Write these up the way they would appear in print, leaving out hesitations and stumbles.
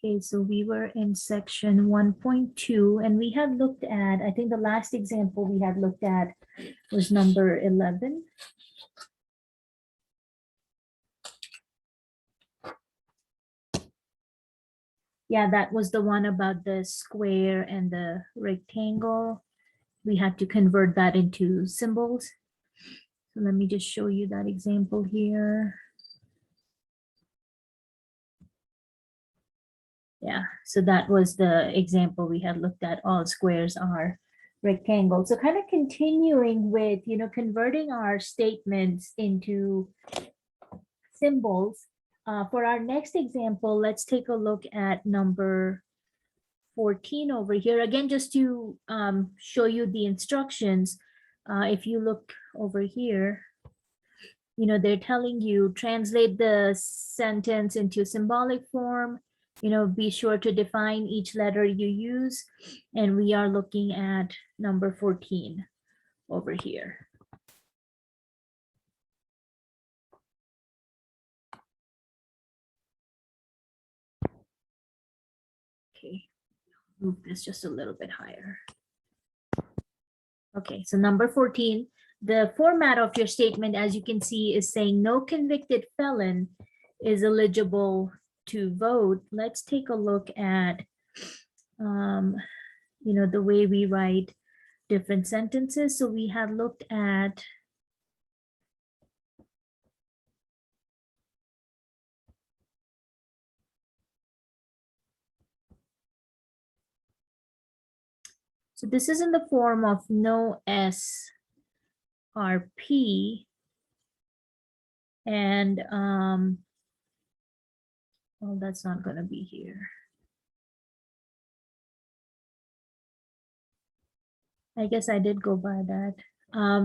Okay, so we were in section 1.2 and we had looked at, I think the last example we had looked at was number 11. Yeah, that was the one about the square and the rectangle. We had to convert that into symbols. So let me just show you that example here. Yeah, so that was the example we had looked at. All squares are rectangles. So kind of continuing with, converting our statements into symbols. For our next example, let's take a look at number 14 over here. Again, just to show you the instructions, if you look over here, they're telling you translate the sentence into symbolic form, be sure to define each letter you use. And we are looking at number 14 over here. Okay, move this just a little bit higher. Okay, so number 14, the format of your statement, as you can see, is saying no convicted felon is eligible to vote. Let's take a look at, the way we write different sentences. So we had looked at so this is in the form of no SRP, and well, that's not going to be here. I guess I did go by that.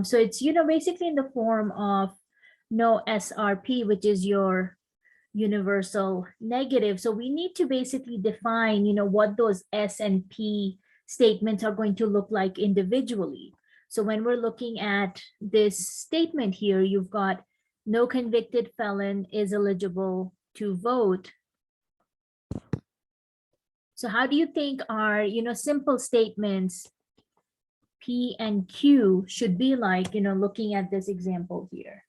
So it's, basically in the form of no SRP, which is your universal negative. So we need to basically define, what those S and P statements are going to look like individually. So when we're looking at this statement here, you've got no convicted felon is eligible to vote. So how do you think our, simple statements P and Q should be like, looking at this example here?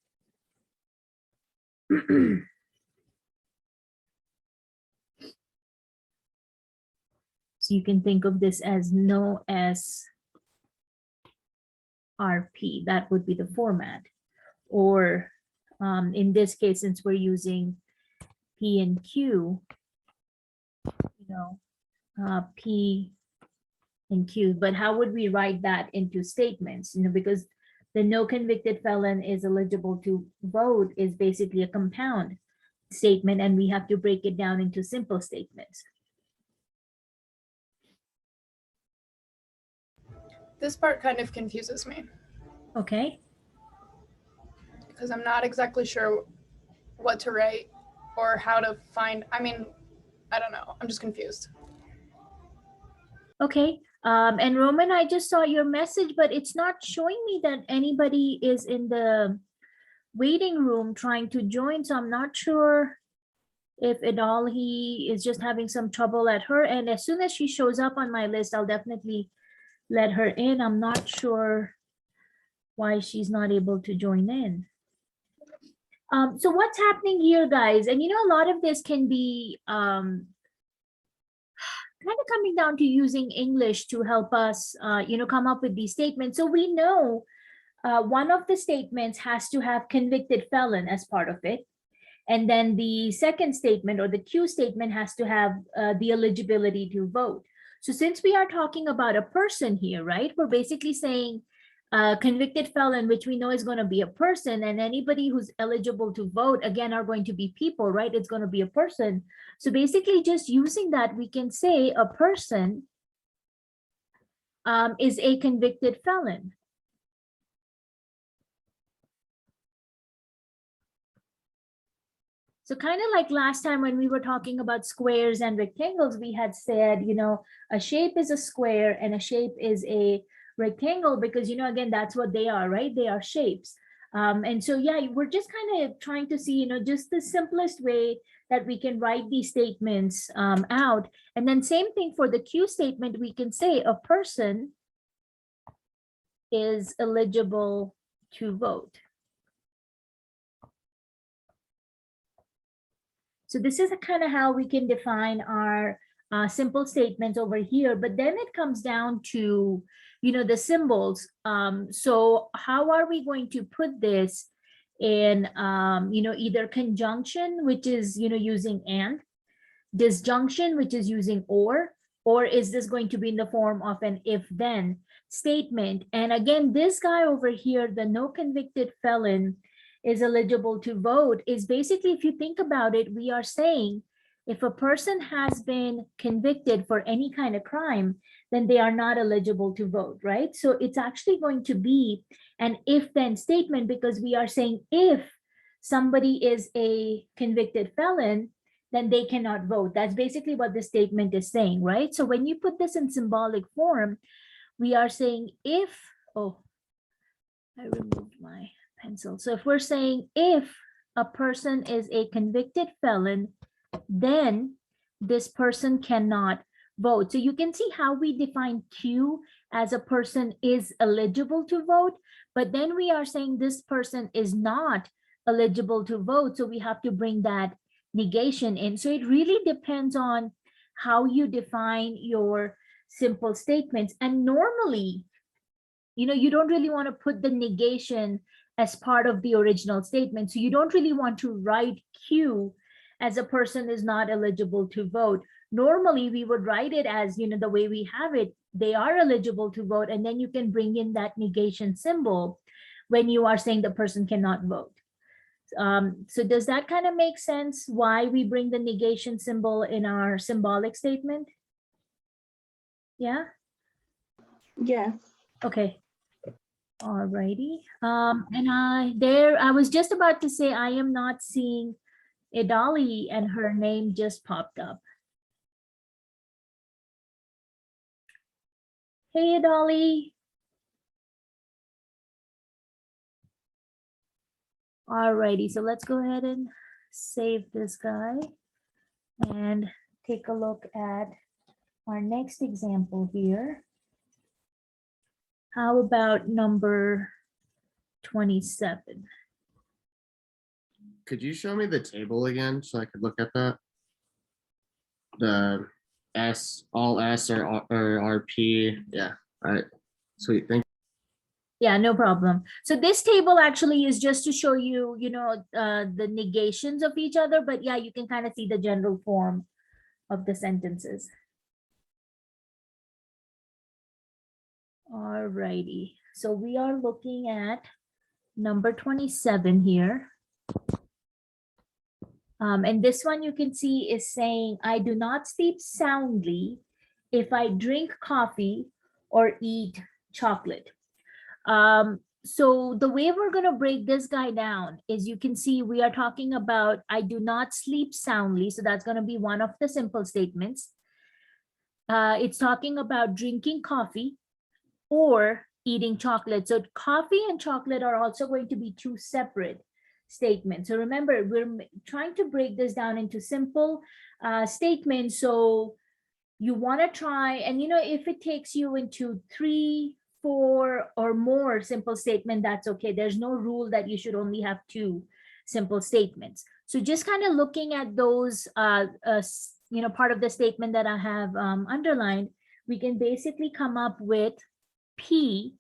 So you can think of this as no SRP. That would be the format. Or in this case, since we're using P and Q, P and Q. But how would we write that into statements? Because the no convicted felon is eligible to vote is basically a compound statement, and we have to break it down into simple statements. This part kind of confuses me. Okay. Because I'm not exactly sure what to write or how to find, I don't know. I'm just confused. Okay. And Roman, I just saw your message, but it's not showing me that anybody is in the waiting room trying to join. So I'm not sure if he is just having some trouble at her. And as soon as she shows up on my list, I'll definitely let her in. I'm not sure why she's not able to join in. So what's happening here, guys? And a lot of this can be kind of coming down to using English to help us, come up with these statements. So we know one of the statements has to have convicted felon as part of it. And then the second statement, or the Q statement, has to have the eligibility to vote. So since we are talking about a person here, right, we're basically saying convicted felon, which we know is going to be a person, and anybody who's eligible to vote, again, are going to be people, right? It's going to be a person. So basically just using that, we can say a person is a convicted felon. So kind of like last time when we were talking about squares and rectangles, we had said, a shape is a square and a shape is a rectangle because, again, that's what they are, right? They are shapes. And so, yeah, we're just kind of trying to see, just the simplest way that we can write these statements out. And then same thing for the Q statement, we can say a person is eligible to vote. So this is kind of how we can define our simple statements over here, but then it comes down to, the symbols. So how are we going to put this in, either conjunction, which is, using and, disjunction, which is using or is this going to be in the form of an if then statement? And again, this guy over here, the no convicted felon is eligible to vote, is basically, if you think about it, we are saying if a person has been convicted for any kind of crime, then they are not eligible to vote, right? So it's actually going to be an if then statement, because we are saying if somebody is a convicted felon, then they cannot vote. That's basically what the statement is saying, right? So when you put this in symbolic form, we are saying if, oh, I removed my pencil. So if we're saying if a person is a convicted felon, then this person cannot vote. So you can see how we define Q as a person is eligible to vote, but then we are saying this person is not eligible to vote. So we have to bring that negation in. So it really depends on how you define your simple statements. And normally, you don't really want to put the negation as part of the original statement. So you don't really want to write Q as a person is not eligible to vote. Normally, we would write it as, the way we have it, they are eligible to vote, and then you can bring in that negation symbol when you are saying the person cannot vote. So does that kind of make sense why we bring the negation symbol in our symbolic statement? Yeah? Yes. Okay. All righty. And I was just about to say, I am not seeing Idali, and her name just popped up. Hey, Idali. All righty, so let's go ahead and save this guy and take a look at our next example here. How about number 27? Could you show me the table again so I could look at that? The all S or RP. Yeah. All right. Sweet. Thank you. Yeah, no problem. So this table actually is just to show you, the negations of each other, but yeah, you can kind of see the general form of the sentences. All righty. So we are looking at number 27 here. And this one you can see is saying, I do not sleep soundly if I drink coffee or eat chocolate. So the way we're going to break this guy down is, you can see we are talking about I do not sleep soundly. So that's going to be one of the simple statements. It's talking about drinking coffee or eating chocolate. So coffee and chocolate are also going to be two separate statements. So remember, we're trying to break this down into simple statements. So you want to try, and if it takes you into 3, 4 or more simple statement, that's okay. There's no rule that you should only have 2 simple statements. So just kind of looking at those, part of the statement that I have underlined, we can basically come up with P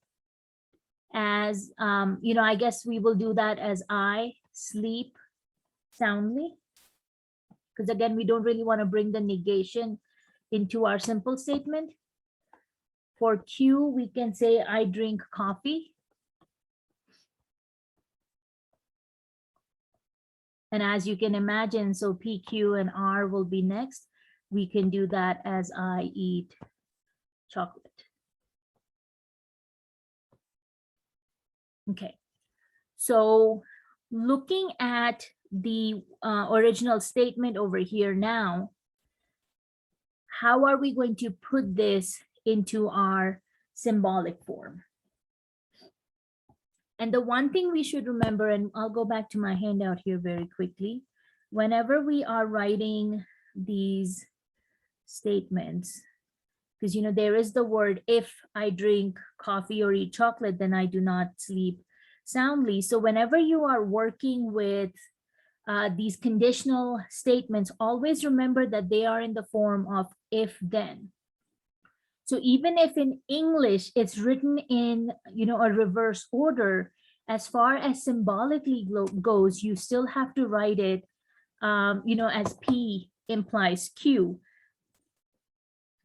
as, I guess we will do that as I sleep soundly, because again, we don't really want to bring the negation into our simple statement. For Q, we can say I drink coffee. And as you can imagine, so P, Q, and R will be next. We can do that as I eat chocolate. Okay, so looking at the original statement over here now, how are we going to put this into our symbolic form? And the one thing we should remember, and I'll go back to my handout here very quickly, whenever we are writing these statements, because there is the word, if I drink coffee or eat chocolate, then I do not sleep soundly. So whenever you are working with these conditional statements, always remember that they are in the form of if then. So even if in English it's written in a reverse order, as far as symbolically goes, you still have to write it as P implies Q.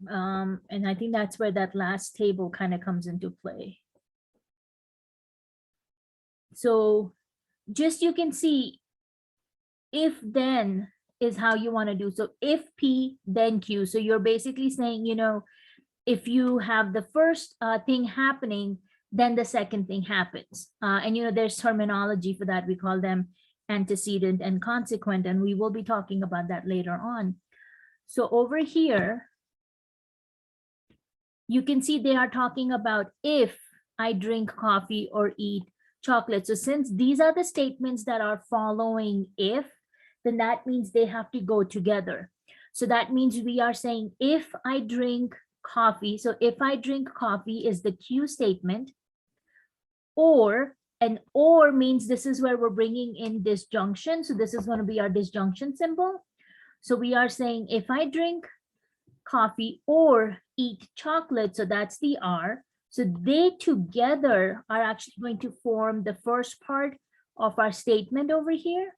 And I think that's where that last table kind of comes into play. So just you can see, if then is how you want to do. So if P, then Q. So you're basically saying, if you have the first thing happening, then the second thing happens. And there's terminology for that. We call them antecedent and consequent, and we will be talking about that later on. So over here, you can see they are talking about if I drink coffee or eat chocolate. So since these are the statements that are following if, then that means they have to go together. So that means we are saying if I drink coffee. So if I drink coffee is the Q statement, and or means this is where we're bringing in disjunction. So this is going to be our disjunction symbol. So we are saying if I drink coffee or eat chocolate, so that's the R. So they together are actually going to form the first part of our statement over here.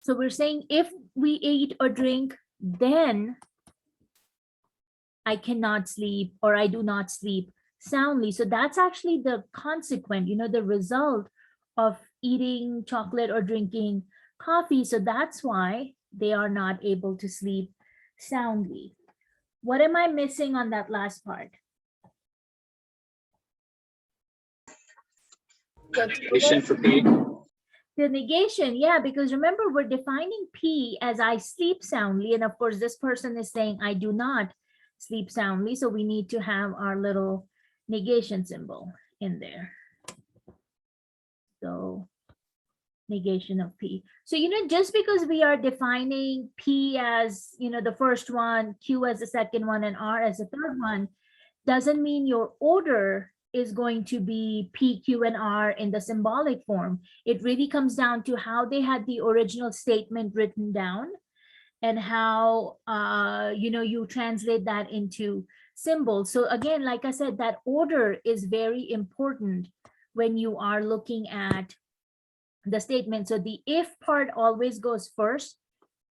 So we're saying if we eat or drink, then I cannot sleep, or I do not sleep soundly. So that's actually the consequent, the result of eating chocolate or drinking coffee. So that's why they are not able to sleep soundly. What am I missing on that last part? Negation for P. The negation, yeah, because remember, we're defining P as I sleep soundly. And of course, this person is saying I do not sleep soundly. So we need to have our little negation symbol in there. So negation of P. So, just because we are defining P as, the first one, Q as the second one, and R as the third one, doesn't mean your order is going to be P, Q, and R in the symbolic form. It really comes down to how they had the original statement written down and how, you translate that into symbols. So again, like I said, that order is very important when you are looking at the statement. So the if part always goes first,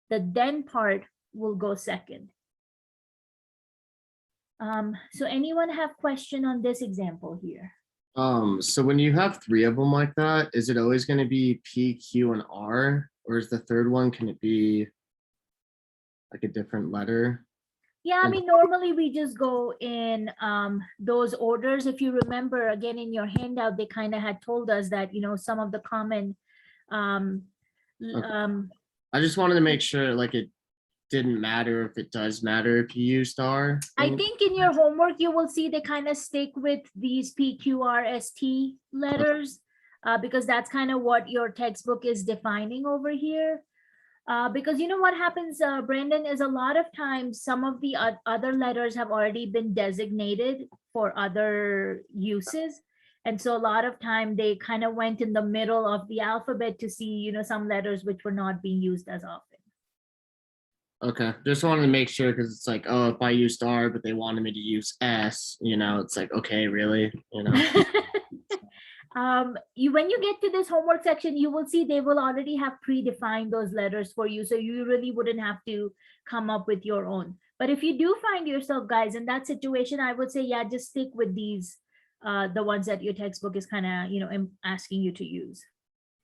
the then part will go second. So anyone have question on this example here? So when you have three of them like that, is it always going to be P, Q, and R, or is the third one, can it be like a different letter? Yeah, I mean, normally we just go in those orders. If you remember, again, in your handout, they kind of had told us that, some of the common I just wanted to make sure like it didn't matter if it does matter if you used R. I think in your homework, you will see they kind of stick with these PQRST letters because that's kind of what your textbook is defining over here. Because what happens, Brandon, is a lot of times some of the other letters have already been designated for other uses. And so a lot of time they kind of went in the middle of the alphabet to see, some letters which were not being used as often. Okay, just wanted to make sure because it's like, oh, if I used R, but they wanted me to use S, it's like, okay, really, When you get to this homework section, you will see they will already have predefined those letters for you. So you really wouldn't have to come up with your own. But if you do find yourself, guys, in that situation, I would say, yeah, just stick with these, the ones that your textbook is kind of, asking you to use.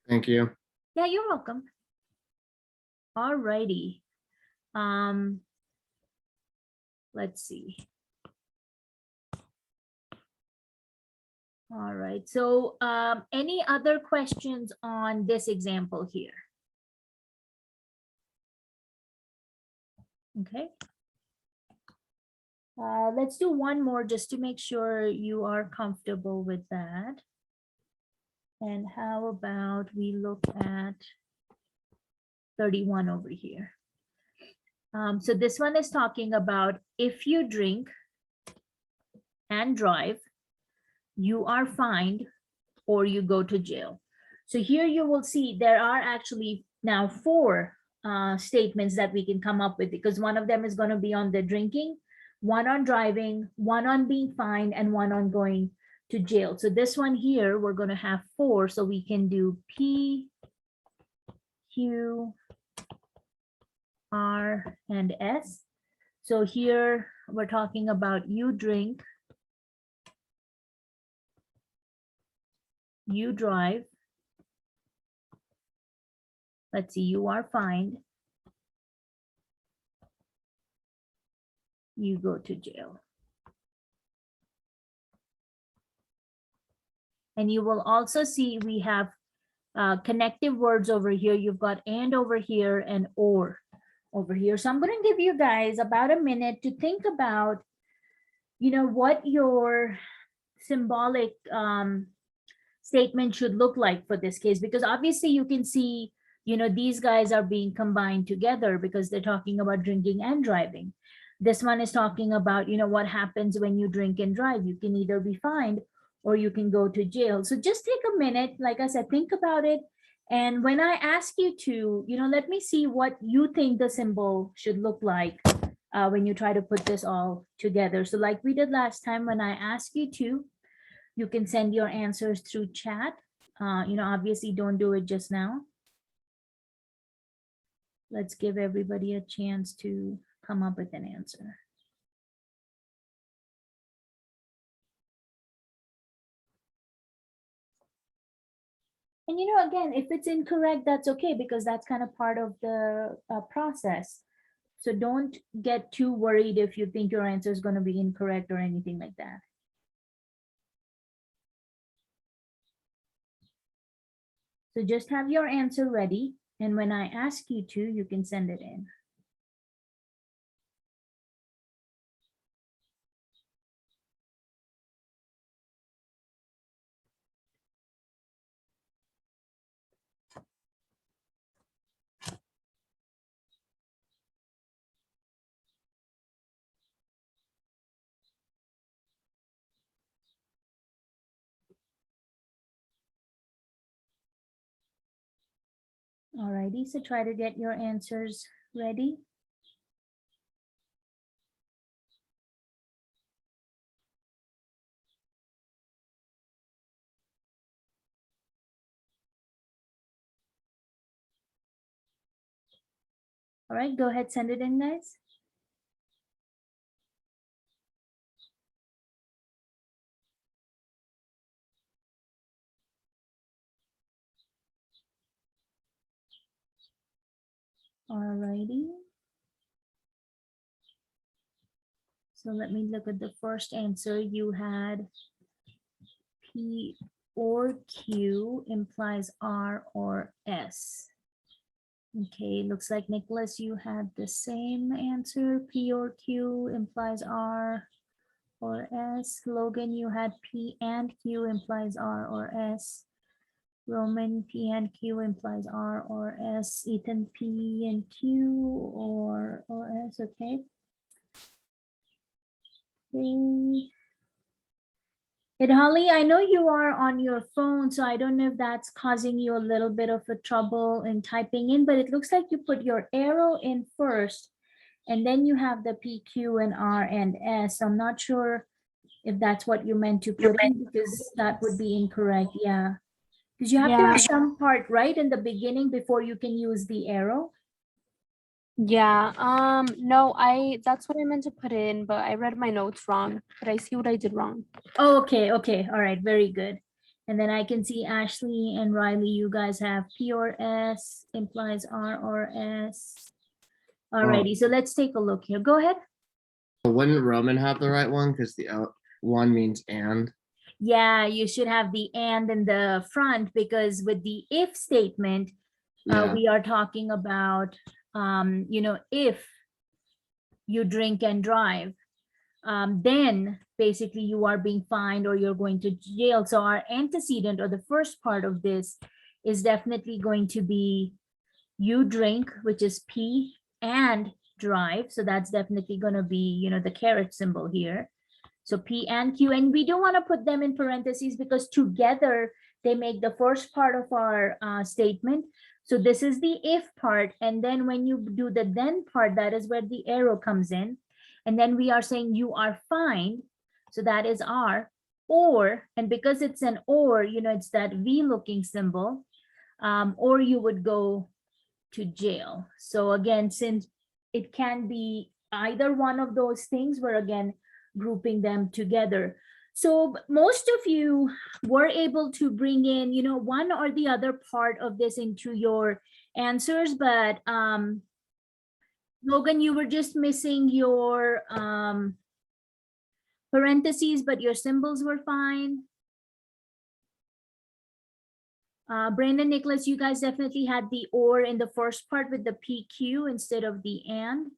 Thank you. Yeah, you're welcome. All righty. Let's see. All right, so any other questions on this example here? Okay. Let's do one more just to make sure you are comfortable with that. And how about we look at 31 over here? So this one is talking about if you drink and drive, you are fined or you go to jail. So here you will see there are actually now 4 statements that we can come up with, because one of them is going to be on the drinking, one on driving, one on being fined, and one on going to jail. So this one here, we're going to have 4. So we can do P, Q, R, and S. So here we're talking about you drink, you drive, let's see, you are fined, you go to jail. And you will also see we have connective words over here. You've got and over here and or over here. So I'm going to give you guys about a minute to think about, what your symbolic statement should look like for this case, because obviously you can see, these guys are being combined together because they're talking about drinking and driving. This one is talking about, what happens when you drink and drive. You can either be fined or you can go to jail. So just take a minute, like I said, think about it. And when I ask you to, let me see what you think the symbol should look like when you try to put this all together. So like we did last time, when I ask you to, you can send your answers through chat. Obviously don't do it just now. Let's give everybody a chance to come up with an answer. And again, if it's incorrect, that's okay, because that's kind of part of the process. So don't get too worried if you think your answer is going to be incorrect or anything like that. So just have your answer ready. And when I ask you to, you can send it in. Alrighty, so try to get your answers ready. All right, go ahead, send it in, guys. Alrighty. So let me look at the first answer. You had P or Q implies R or S. Okay, looks like Nicholas, you had the same answer. P or Q implies R or S. Logan, you had P and Q implies R or S. Roman, P and Q implies R or S. Ethan, P and Q or S. Okay. Holly, I know you are on your phone, so I don't know if that's causing you a little bit of a trouble in typing in, but it looks like you put your arrow in first, and then you have the P, Q, and R and S. I'm not sure if that's what you meant to put in, because that would be incorrect. Yeah, because you have to have some part right in the beginning before you can use the arrow. Yeah, no, that's what I meant to put in, but I read my notes wrong, but I see what I did wrong. Oh, okay, all right, very good. And then I can see Ashley and Riley, you guys have P or S implies R or S. Alrighty, so let's take a look here. Go ahead. Wouldn't Roman have the right one? Because the one means and. Yeah, you should have the and in the front, because with the if statement, we are talking about, if you drink and drive, then basically you are being fined or you're going to jail. So our antecedent, or the first part of this, is definitely going to be you drink, which is P, and drive. So that's definitely going to be, the caret symbol here. So P and Q, and we do want to put them in parentheses because together they make the first part of our statement. So this is the if part, and then when you do the then part, that is where the arrow comes in. And then we are saying you are fined. So that is R, or, and because it's an or, it's that V looking symbol, or you would go to jail. So again, since it can be either one of those things, we're again grouping them together. So most of you were able to bring in, one or the other part of this into your answers, but Logan, you were just missing your parentheses, but your symbols were fine. Brandon, Nicholas, you guys definitely had the or in the first part with the PQ instead of the and.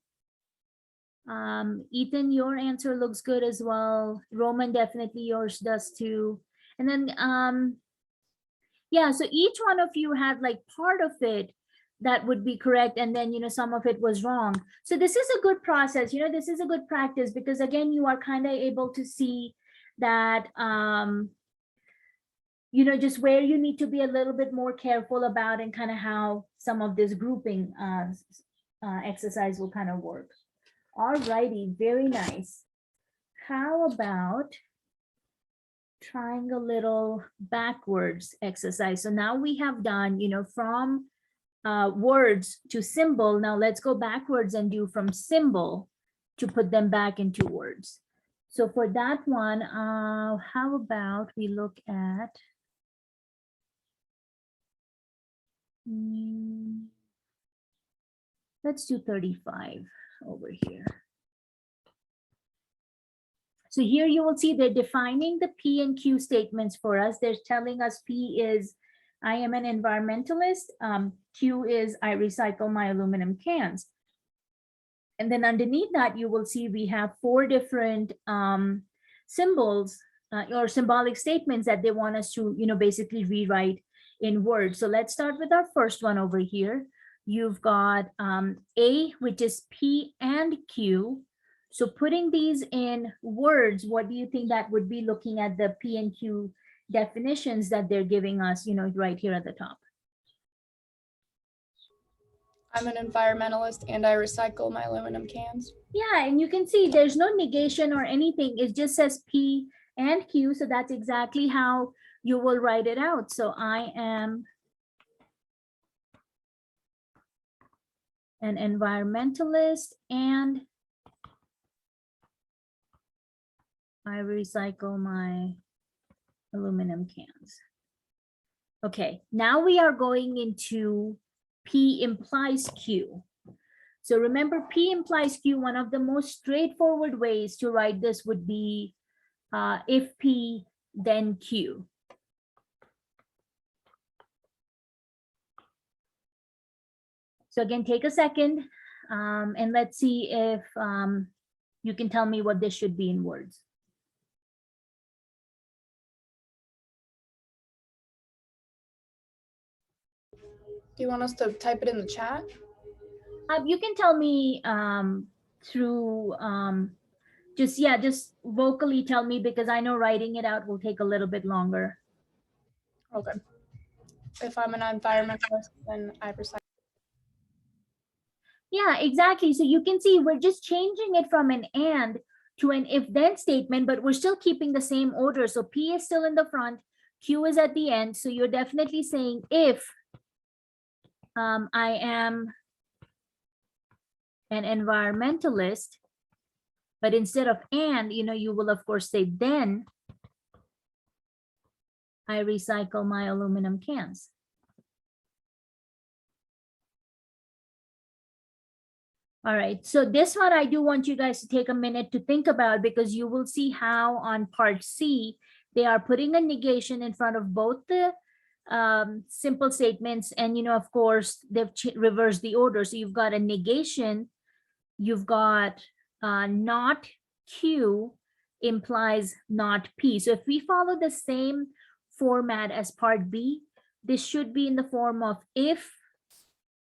Ethan, your answer looks good as well. Roman, definitely yours does too. And then, yeah, so each one of you had like part of it that would be correct, and then, some of it was wrong. So this is a good process, this is a good practice, because again, you are kind of able to see that, just where you need to be a little bit more careful about, and kind of how some of this grouping exercise will kind of work. All righty, very nice. How about trying a little backwards exercise? So now we have done, from words to symbol. Now let's go backwards and do from symbol to put them back into words. So for that one, how about we look at, let's do 35 over here. So here you will see they're defining the P and Q statements for us. They're telling us P is, I am an environmentalist. Q is, I recycle my aluminum cans. And then underneath that, you will see we have 4 different symbols or symbolic statements that they want us to, basically rewrite in words. So let's start with our first one over here. You've got A, which is P and Q. So putting these in words, what do you think that would be, looking at the P and Q definitions that they're giving us, right here at the top? I'm an environmentalist and I recycle my aluminum cans. Yeah, and you can see there's no negation or anything. It just says P and Q. So that's exactly how you will write it out. So I am an environmentalist and I recycle my aluminum cans. Okay, now we are going into P implies Q. So remember, P implies Q. One of the most straightforward ways to write this would be if P, then Q. So again, take a second and let's see if you can tell me what this should be in words. Do you want us to type it in the chat? You can tell me through just vocally tell me, because I know writing it out will take a little bit longer. Okay. If I'm an environmentalist, then I recycle. Yeah, exactly. So you can see we're just changing it from an and to an if then statement, but we're still keeping the same order. So P is still in the front, Q is at the end. So you're definitely saying if I am an environmentalist, but instead of and, you will of course say then I recycle my aluminum cans. All right, so this one I do want you guys to take a minute to think about, because you will see how on part C, they are putting a negation in front of both the simple statements, and of course they've reversed the order. So you've got a negation, you've got not Q, implies not P. So if we follow the same format as part B, this should be in the form of if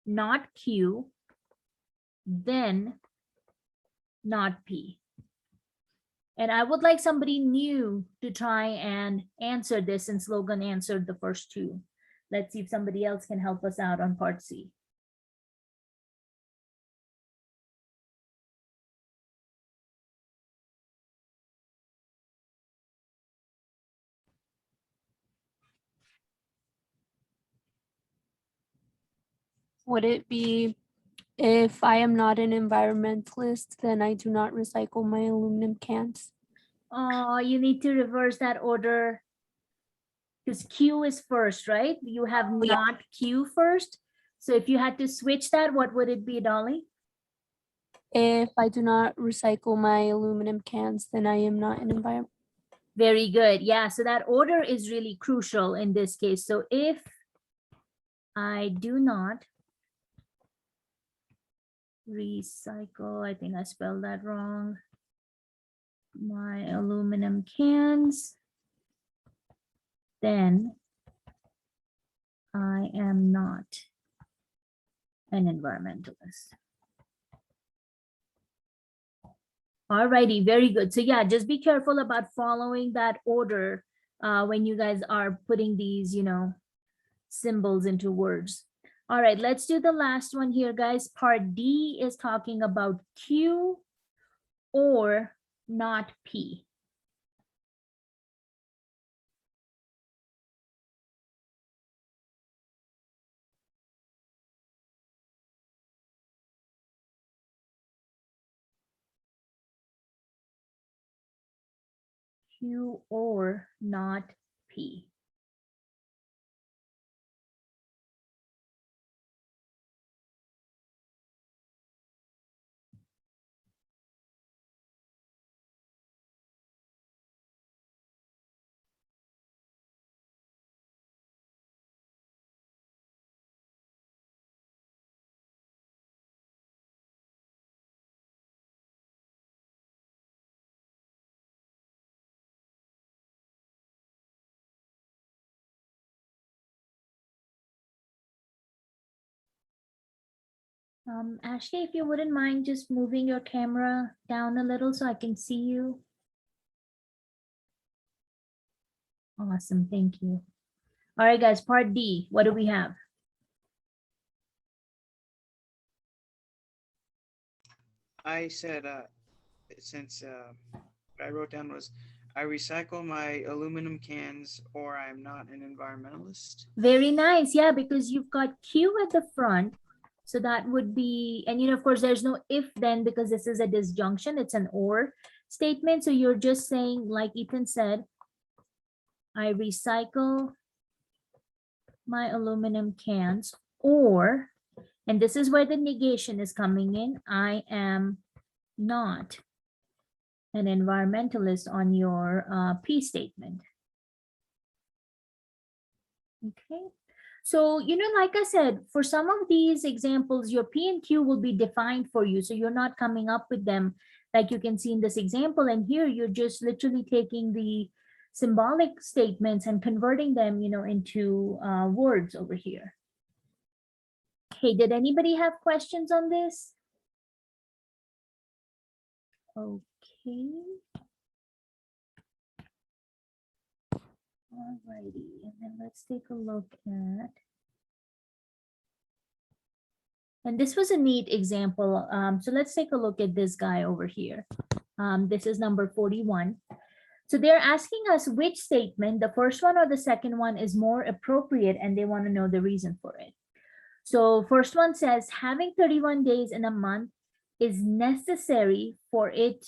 not Q, then not P. And I would like somebody new to try and answer this since Logan answered the first two. Let's see if somebody else can help us out on part C. Would it be if I am not an environmentalist, then I do not recycle my aluminum cans? Oh, you need to reverse that order because Q is first, right? You have yeah. not Q first. So if you had to switch that, what would it be, Dolly? If I do not recycle my aluminum cans, then I am not an environment. Very good. Yeah, so that order is really crucial in this case. So if I do not recycle, I think I spelled that wrong, my aluminum cans, then I am not an environmentalist. Alrighty, very good. So yeah, just be careful about following that order when you guys are putting these, symbols into words. All right, let's do the last one here, guys. Part D is talking about Q or not P. Q or not P. Ashley, if you wouldn't mind just moving your camera down a little so I can see you. Awesome, thank you. All right, guys, part D, what do we have? I said, since what I wrote down was, I recycle my aluminum cans or I'm not an environmentalist. Very nice, yeah, because you've got Q at the front. So that would be, and of course, there's no if then because this is a disjunction, it's an or statement. So you're just saying, like Ethan said, I recycle my aluminum cans, or, and this is where the negation is coming in, I am not an environmentalist on your P statement. Okay. So, like I said, for some of these examples, your P and Q will be defined for you. So you're not coming up with them like you can see in this example. And here you're just literally taking the symbolic statements and converting them, into words over here. Okay, did anybody have questions on this? Okay. Alrighty, and then let's take a look at, and this was a neat example. So let's take a look at this guy over here. This is number 41. So they're asking us which statement, the first one or the second one, is more appropriate, and they want to know the reason for it. So first one says having 31 days in a month is necessary for it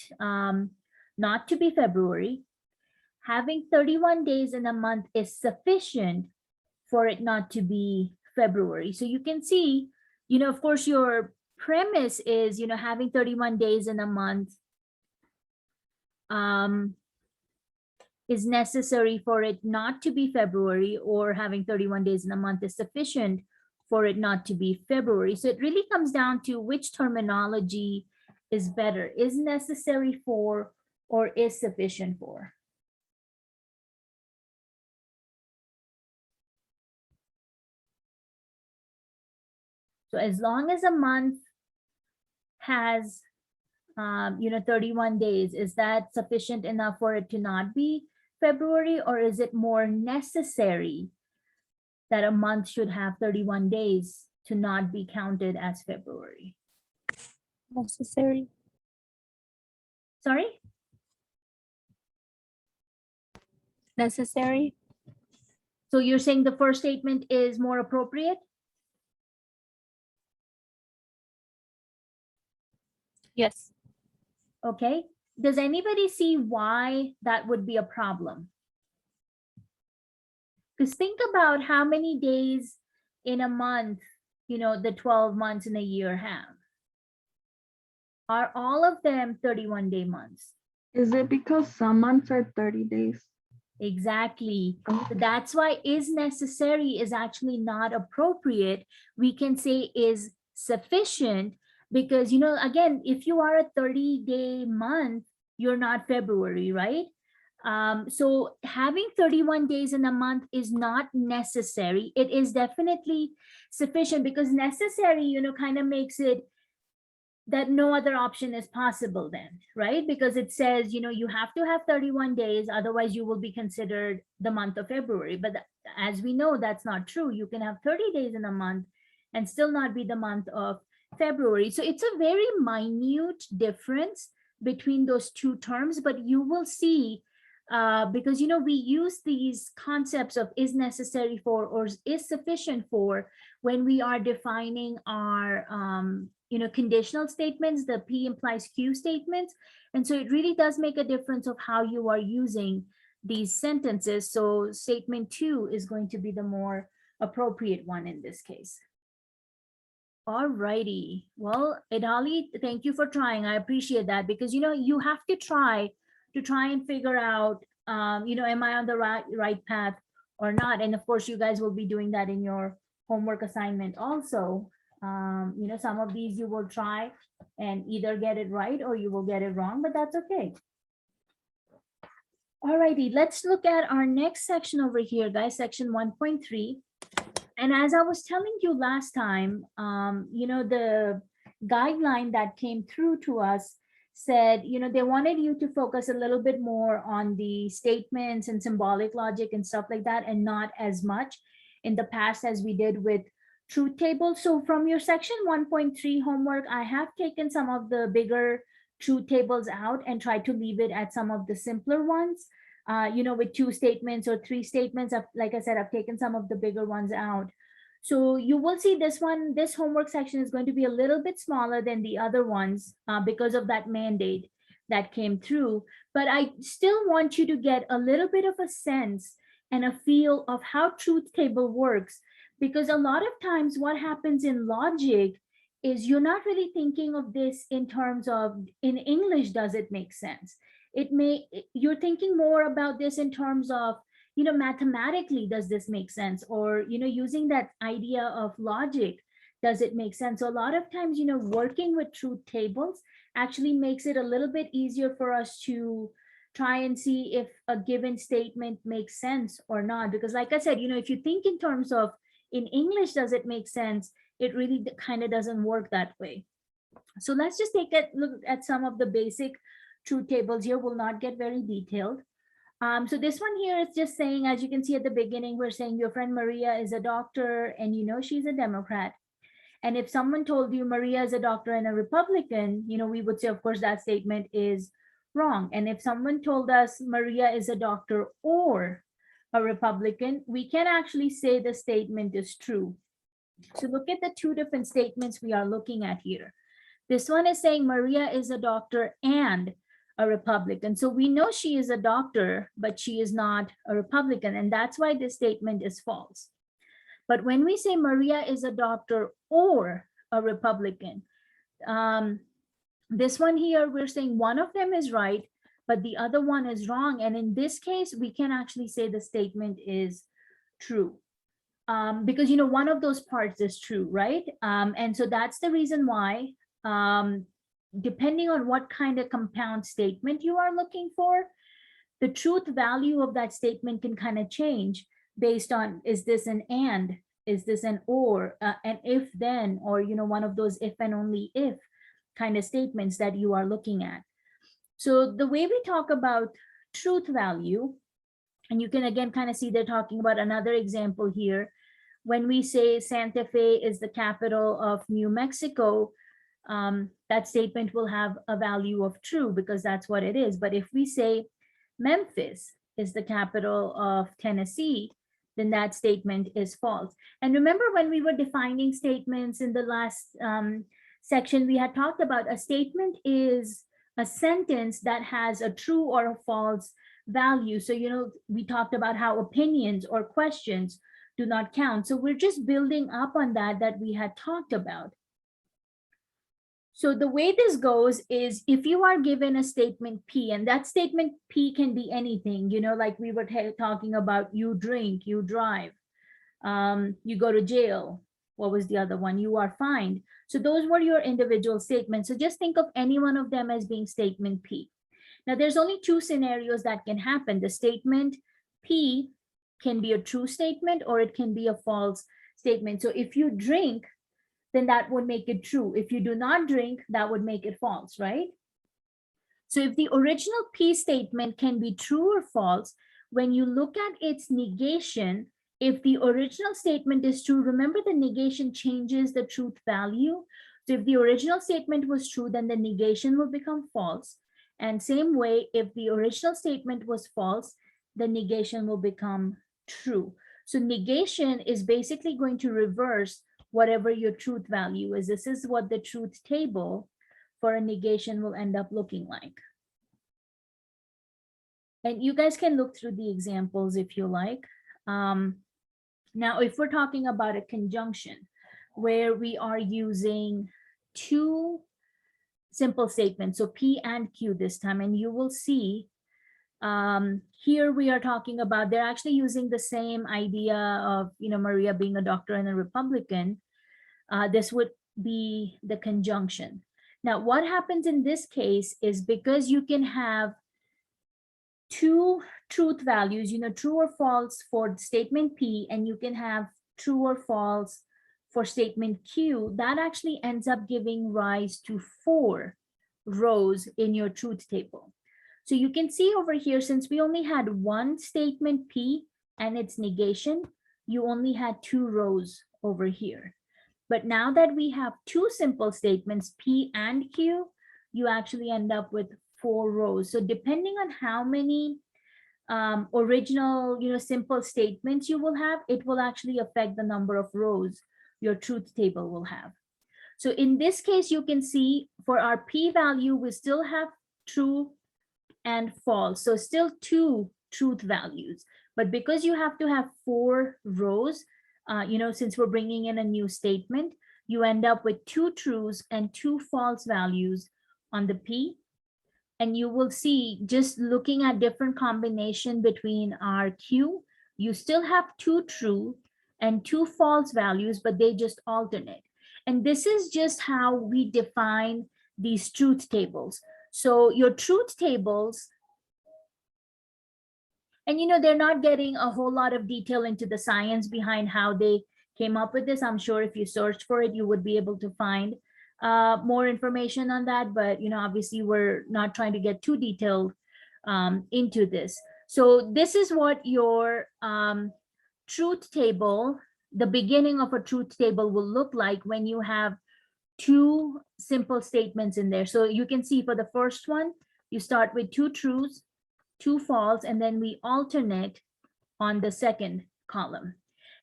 not to be February. Having 31 days in a month is sufficient for it not to be February. So you can see, of course, your premise is, having 31 days in a month is necessary for it not to be February, or having 31 days in a month is sufficient for it not to be February. So it really comes down to which terminology is better. Is necessary for or is sufficient for? So as long as a month has 31 days, is that sufficient enough for it to not be February, or is it more necessary that a month should have 31 days to not be counted as February? Necessary. Sorry? Necessary. So you're saying the first statement is more appropriate? Yes. Okay. Does anybody see why that would be a problem? Because think about how many days in a month, the 12 months in a year have. Are all of them 31-day months? Is it because some months are 30 days? Exactly. Oh. So that's why is necessary is actually not appropriate. We can say is sufficient because, again, if you are a 30-day month, you're not February, right? So having 31 days in a month is not necessary. It is definitely sufficient because necessary, kind of makes it that no other option is possible then, right? Because it says, you have to have 31 days, otherwise you will be considered the month of February. But as we know, that's not true. You can have 30 days in a month and still not be the month of February. So it's a very minute difference between those two terms, but you will see because, we use these concepts of is necessary for or is sufficient for when we are defining our conditional statements, the P implies Q statements. And so it really does make a difference of how you are using these sentences. So statement 2 is going to be the more appropriate one in this case. All righty. Well, Idali, thank you for trying. I appreciate that because, you have to try and figure out, am I on the right path or not? And of course, you guys will be doing that in your homework assignment also. Some of these you will try and either get it right or you will get it wrong, but that's okay. All righty, let's look at our next section over here, guys, section 1.3. And as I was telling you last time, the guideline that came through to us said, they wanted you to focus a little bit more on the statements and symbolic logic and stuff like that, and not as much in the past as we did with truth table. So from your section 1.3 homework, I have taken some of the bigger truth tables out and tried to leave it at some of the simpler ones, with 2 statements or 3 statements. Like I said, I've taken some of the bigger ones out. So you will see this homework section is going to be a little bit smaller than the other ones because of that mandate that came through. But I still want you to get a little bit of a sense and a feel of how truth table works. Because a lot of times what happens in logic is you're not really thinking of this in terms of, in English, does it make sense? You're thinking more about this in terms of, mathematically, does this make sense? Or, using that idea of logic, does it make sense? So a lot of times, working with truth tables actually makes it a little bit easier for us to try and see if a given statement makes sense or not. Because like I said, if you think in terms of, in English, does it make sense? It really kind of doesn't work that way. So let's just take a look at some of the basic truth tables here. Will not get very detailed. So this one here is just saying, as you can see at the beginning, we're saying your friend Maria is a doctor and she's a Democrat. And if someone told you Maria is a doctor and a Republican, we would say, of course, that statement is wrong. And if someone told us Maria is a doctor or a Republican, we can actually say the statement is true. So look at the 2 different statements we are looking at here. This one is saying Maria is a doctor and a Republican. So we know she is a doctor, but she is not a Republican. And that's why this statement is false. But when we say Maria is a doctor or a Republican, this one here, we're saying one of them is right, but the other one is wrong. And in this case, we can actually say the statement is true. Because, one of those parts is true, right? And so that's the reason why depending on what kind of compound statement you are looking for, the truth value of that statement can kind of change based on, is this an and, is this an or, an if then, or one of those if and only if kind of statements that you are looking at. So the way we talk about truth value, and you can again kind of see they're talking about another example here. When we say Santa Fe is the capital of New Mexico, that statement will have a value of true because that's what it is. But if we say Memphis is the capital of Tennessee, then that statement is false. And remember when we were defining statements in the last section, we had talked about a statement is a sentence that has a true or a false value. So, we talked about how opinions or questions do not count. So we're just building up on that we had talked about. So the way this goes is if you are given a statement P, and that statement P can be anything, like we were talking about, you drink, you drive, you go to jail. What was the other one? You are fined. So those were your individual statements. So just think of any one of them as being statement P. Now there's only two scenarios that can happen. The statement P can be a true statement or it can be a false statement. So if you drink, then that would make it true. If you do not drink, that would make it false, right? So if the original P statement can be true or false, when you look at its negation, if the original statement is true, remember the negation changes the truth value. So if the original statement was true, then the negation will become false. And same way, if the original statement was false, the negation will become true. So negation is basically going to reverse whatever your truth value is. This is what the truth table for a negation will end up looking like. And you guys can look through the examples if you like. Now, if we're talking about a conjunction where we are using two simple statements, so P and Q this time, and you will see here we are talking about, they're actually using the same idea of, Maria being a doctor and a Republican. This would be the conjunction. Now, what happens in this case is because you can have two truth values, true or false for statement P, and you can have true or false for statement Q, that actually ends up giving rise to 4 rows in your truth table. So you can see over here, since we only had one statement P and its negation, you only had 2 rows over here. But now that we have 2 simple statements, P and Q, you actually end up with 4 rows. So depending on how many original, simple statements you will have, it will actually affect the number of rows your truth table will have. So in this case, you can see for our P value, we still have true and false. So still 2 truth values. But because you have to have 4 rows, since we're bringing in a new statement, you end up with 2 trues and 2 false values on the P. And you will see, just looking at different combination between our Q, you still have 2 true and 2 false values, but they just alternate. And this is just how we define these truth tables. So your truth tables, and they're not getting a whole lot of detail into the science behind how they came up with this. I'm sure if you search for it, you would be able to find more information on that. But, obviously we're not trying to get too detailed into this. So this is what your truth table, the beginning of a truth table will look like when you have 2 simple statements in there. So you can see for the first one, you start with 2 truths, 2 false, and then we alternate on the second column.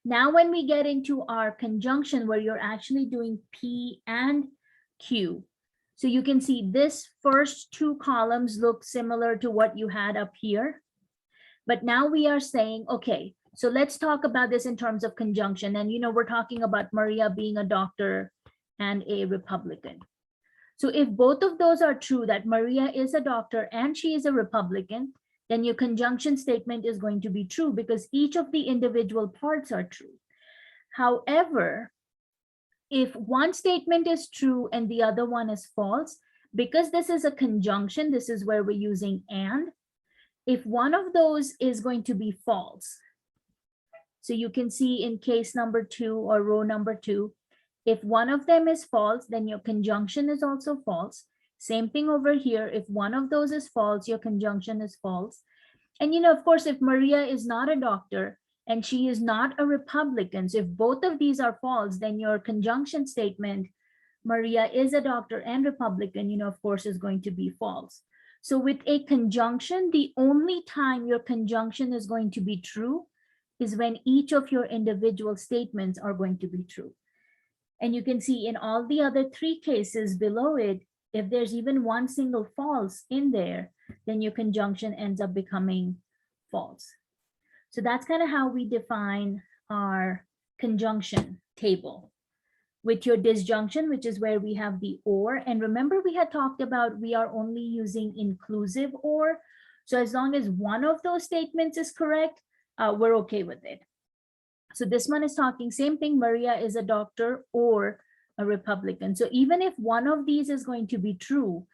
Now, when we get into our conjunction where you're actually doing P and Q, so you can see this first 2 columns look similar to what you had up here. But now we are saying, okay, so let's talk about this in terms of conjunction. And, we're talking about Maria being a doctor and a Republican. So if both of those are true, that Maria is a doctor and she is a Republican, then your conjunction statement is going to be true because each of the individual parts are true. However, if one statement is true and the other one is false, Because this is a conjunction, this is where we're using and. If one of those is going to be false, so you can see in case number 2 or row number 2, if one of them is false, then your conjunction is also false. Same thing over here. If one of those is false, your conjunction is false. And of course, if Maria is not a doctor and she is not a Republican, so if both of these are false, then your conjunction statement, Maria is a doctor and Republican, of course, is going to be false. So with a conjunction, the only time your conjunction is going to be true is when each of your individual statements are going to be true. And you can see in all the other 3 cases below it, if there's even one single false in there, then your conjunction ends up becoming false. So that's kind of how we define our conjunction table. With your disjunction, which is where we have the or, and remember we had talked about we are only using inclusive or. So as long as one of those statements is correct, we're okay with it. So this one is talking same thing, Maria is a doctor or a Republican. So even if one of these is going to be true,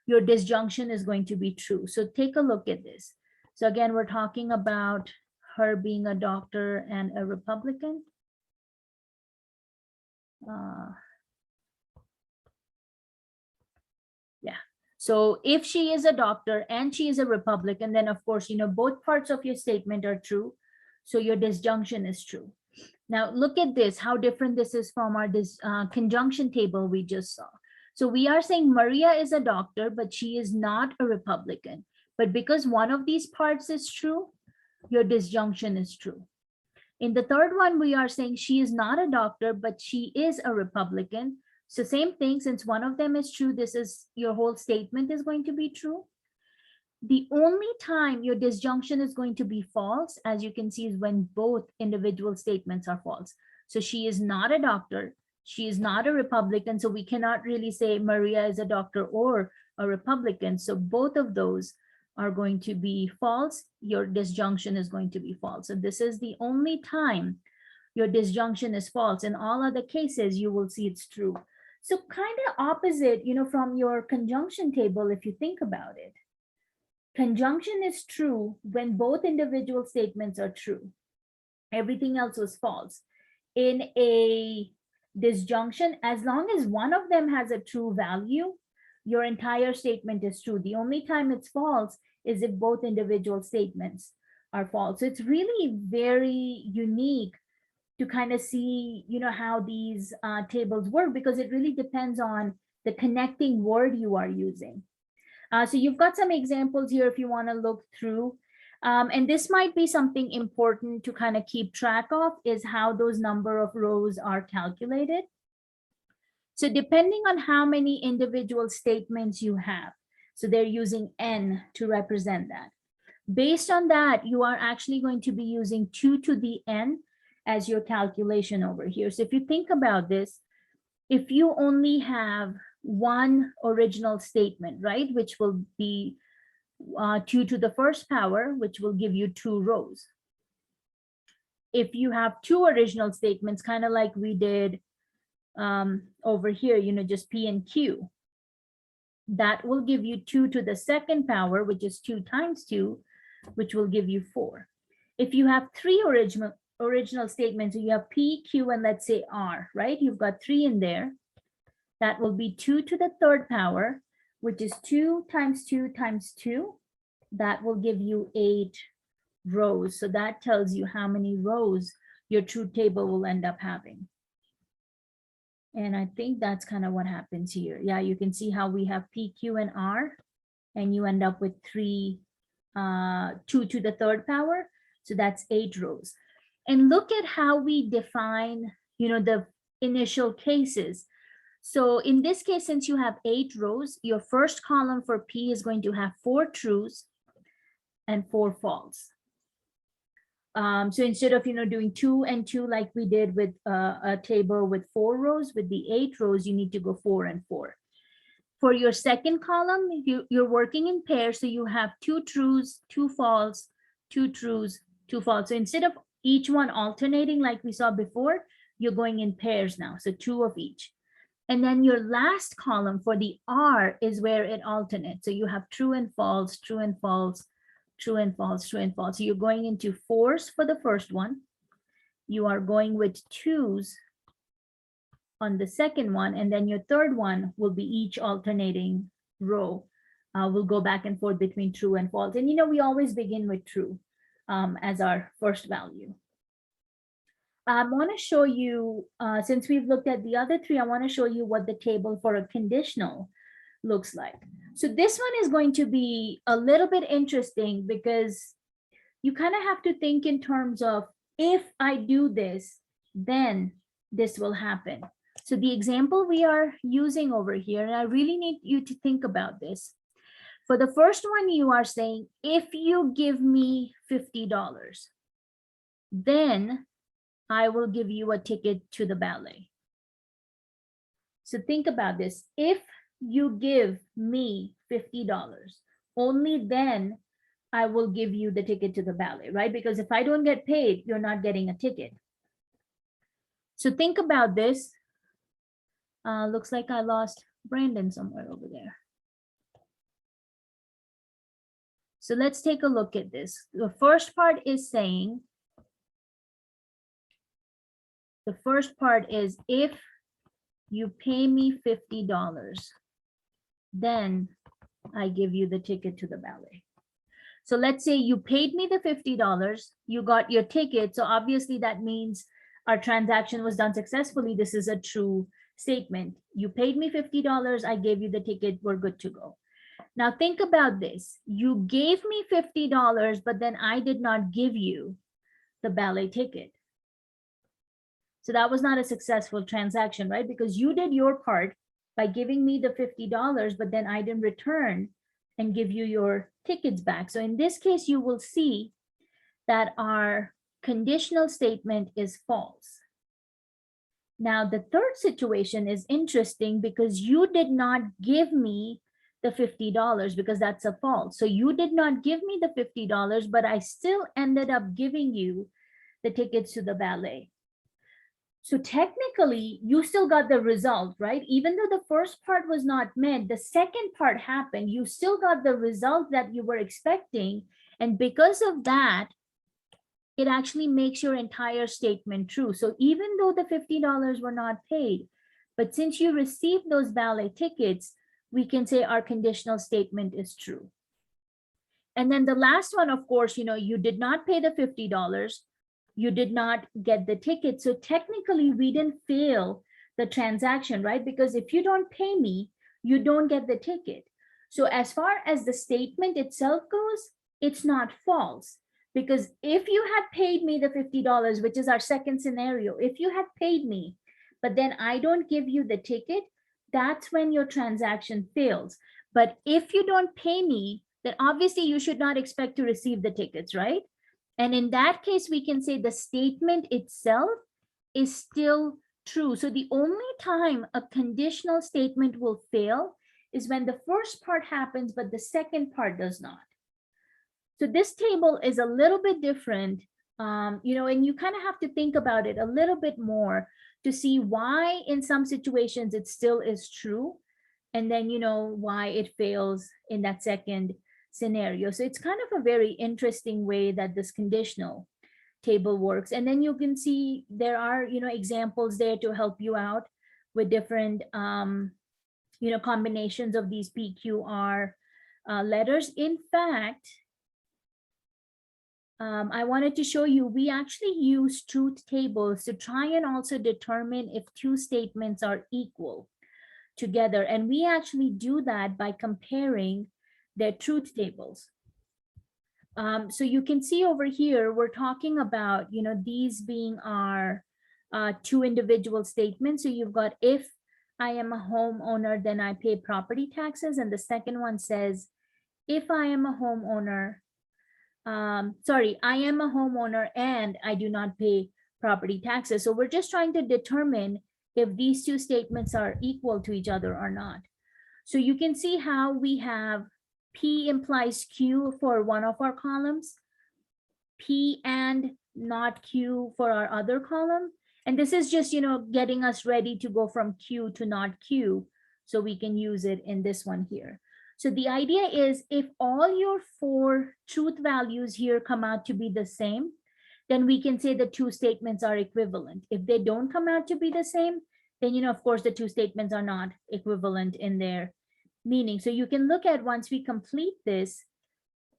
your disjunction is going to be true. So take a look at this. So again, we're talking about her being a doctor and a Republican. Yeah. So if she is a doctor and she is a Republican, then of course, both parts of your statement are true. So your disjunction is true. Now look at this, how different this is from our conjunction table we just saw. So we are saying Maria is a doctor, but she is not a Republican. But because one of these parts is true, your disjunction is true. In the third one, we are saying she is not a doctor, but she is a Republican. So same thing, since one of them is true, this is your whole statement is going to be true. The only time your disjunction is going to be false, as you can see, is when both individual statements are false. So she is not a doctor, she is not a Republican, so we cannot really say Maria is a doctor or a Republican. So both of those are going to be false. Your disjunction is going to be false. So this is the only time your disjunction is false. In all other cases, you will see it's true. So kind of opposite, from your conjunction table, if you think about it. Conjunction is true when both individual statements are true. Everything else was false. In a disjunction, as long as one of them has a true value, your entire statement is true. The only time it's false is if both individual statements are false. So it's really very unique to kind of see, how these tables work, because it really depends on the connecting word you are using. So you've got some examples here if you want to look through. And this might be something important to kind of keep track of, is how those number of rows are calculated. So depending on how many individual statements you have, so they're using n to represent that. Based on that, you are actually going to be using 2 to the n as your calculation over here. So if you think about this, if you only have one original statement, right, which will be 2 to the first power, which will give you 2 rows. If you have 2 original statements, kind of like we did over here, just P and Q, that will give you 2 to the second power, which is 2 times 2, which will give you 4. If you have 3 original statements, so you have P, Q, and let's say R, right? You've got 3 in there. That will be 2 to the third power, which is 2 times 2 times 2. That will give you 8 rows. So that tells you how many rows your truth table will end up having. And I think that's kind of what happens here. Yeah, you can see how we have P, Q, and R, and you end up with 2 to the third power. So that's 8 rows. And look at how we define, the initial cases. So in this case, since you have 8 rows, your first column for P is going to have 4 trues and 4 false. So instead of, doing 2 and 2 like we did with a table with 4 rows, with the 8 rows, you need to go 4 and 4. For your second column, you're working in pairs, so you have 2 trues, 2 false, 2 trues, 2 false. So instead of each one alternating like we saw before, you're going in pairs now, so 2 of each. And then your last column for the R is where it alternates. So you have true and false, true and false, true and false, true and false. So you're going into fours for the first one. You are going with twos on the second one, and then your third one will be each alternating row. We'll go back and forth between true and false. And we always begin with true as our first value. I want to show you, since we've looked at the other three, I want to show you what the table for a conditional looks like. So this one is going to be a little bit interesting because you kind of have to think in terms of, if I do this, then this will happen. So the example we are using over here, and I really need you to think about this. For the first one, you are saying, if you give me $50, then I will give you a ticket to the ballet. So think about this. If you give me $50, only then I will give you the ticket to the ballet, right? Because if I don't get paid, you're not getting a ticket. So think about this. Looks like I lost Brandon somewhere over there. So let's take a look at this. The first part is saying, if you pay me $50, then I give you the ticket to the ballet. So let's say you paid me the $50, you got your ticket. So obviously that means our transaction was done successfully. This is a true statement. You paid me $50, I gave you the ticket, we're good to go. Now think about this. You gave me $50, but then I did not give you the ballet ticket. So that was not a successful transaction, right? Because you did your part by giving me the $50, but then I didn't return and give you your tickets back. So in this case, you will see that our conditional statement is false. Now, the third situation is interesting because you did not give me the $50 because that's a false. So you did not give me the $50, but I still ended up giving you the tickets to the ballet. So technically, you still got the result, right? Even though the first part was not met, the second part happened. You still got the result that you were expecting. And because of that, it actually makes your entire statement true. So even though the $50 were not paid, but since you received those ballet tickets, we can say our conditional statement is true. And then the last one, of course, you did not pay the $50. You did not get the ticket. So technically we didn't fail the transaction, right? Because if you don't pay me, you don't get the ticket. So as far as the statement itself goes, it's not false. Because if you had paid me the $50, which is our second scenario, if you had paid me, but then I don't give you the ticket, that's when your transaction fails. But if you don't pay me, then obviously you should not expect to receive the tickets, right? And in that case, we can say the statement itself is still true. So the only time a conditional statement will fail is when the first part happens, but the second part does not. So this table is a little bit different, and you kind of have to think about it a little bit more to see why in some situations it still is true, and then why it fails in that second scenario. So it's kind of a very interesting way that this conditional table works. And then you can see there are examples there to help you out with different combinations of these PQR letters. In fact, I wanted to show you, we actually use truth tables to try and also determine if two statements are equal together. And we actually do that by comparing their truth tables. So you can see over here, we're talking about, these being our two individual statements. So you've got, if I am a homeowner, then I pay property taxes. And the second one says, if I am a homeowner, I am a homeowner and I do not pay property taxes. So we're just trying to determine if these two statements are equal to each other or not. So you can see how we have P implies Q for one of our columns, P and not Q for our other column, And this is just, getting us ready to go from Q to not Q, so we can use it in this one here. So the idea is if all your 4 truth values here come out to be the same, then we can say the 2 statements are equivalent. If they don't come out to be the same, then, of course, the 2 statements are not equivalent in their meaning. So you can look at, once we complete this,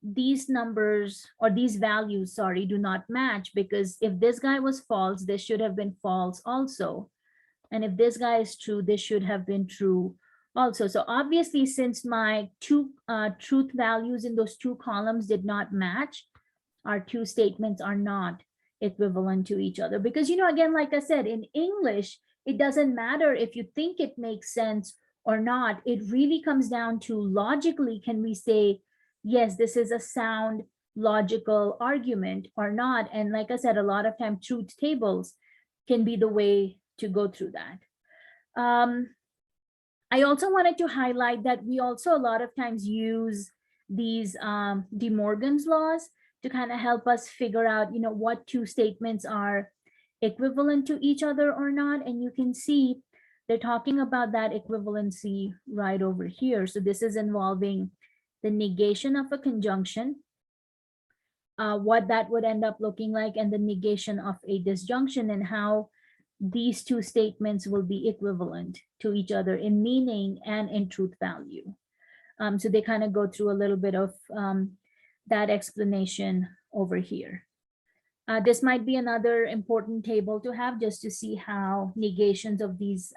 these numbers, or these values, sorry, do not match, because if this guy was false, this should have been false also. And if this guy is true, this should have been true also. So obviously, since my 2 truth values in those 2 columns did not match, our 2 statements are not equivalent to each other. Because, again, like I said, in English, it doesn't matter if you think it makes sense or not. It really comes down to, logically, can we say, yes, this is a sound logical argument or not? And like I said, a lot of time truth tables can be the way to go through that. I also wanted to highlight that we also a lot of times use these De Morgan's laws to kind of help us figure out, what 2 statements are equivalent to each other or not. And you can see they're talking about that equivalency right over here. So this is involving the negation of a conjunction, what that would end up looking like, and the negation of a disjunction, and how these 2 statements will be equivalent to each other in meaning and in truth value. So they kind of go through a little bit of that explanation over here. This might be another important table to have, just to see how negations of these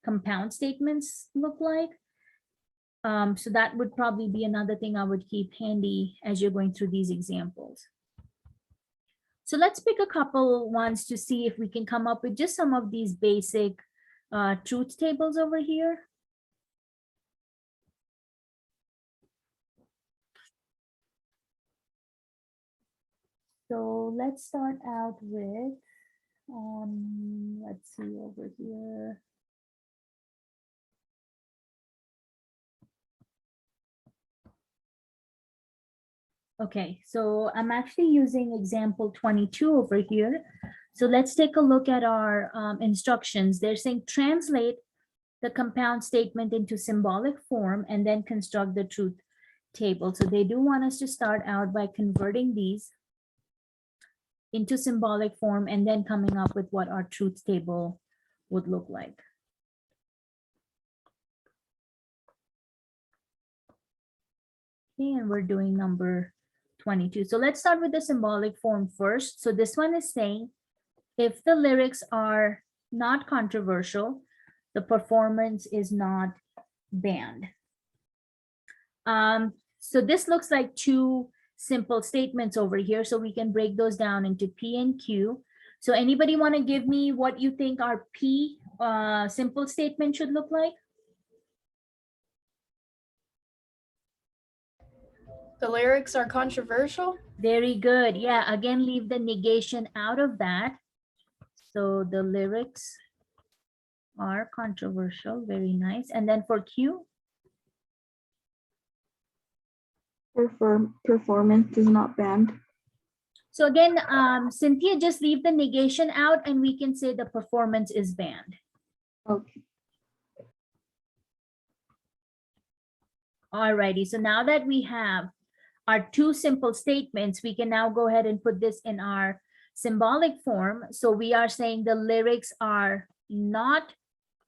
compound statements look like. So that would probably be another thing I would keep handy as you're going through these examples. So let's pick a couple ones to see if we can come up with just some of these basic truth tables over here. So let's start out with, let's see over here. Okay, so I'm actually using example 22 over here. So let's take a look at our instructions. They're saying translate the compound statement into symbolic form and then construct the truth table. So they do want us to start out by converting these into symbolic form and then coming up with what our truth table would look like. Okay, and we're doing number 22. So let's start with the symbolic form first. So this one is saying, if the lyrics are not controversial, the performance is not banned. So this looks like 2 simple statements over here. So we can break those down into P and Q. So anybody want to give me what you think our P simple statement should look like? The lyrics are controversial. Very good. Yeah, again, leave the negation out of that. So the lyrics are controversial. Very nice. And then for Q? Performance is not banned. So again, Cynthia, just leave the negation out and we can say the performance is banned. Okay. Alrighty, so now that we have our 2 simple statements, we can now go ahead and put this in our symbolic form. So we are saying the lyrics are not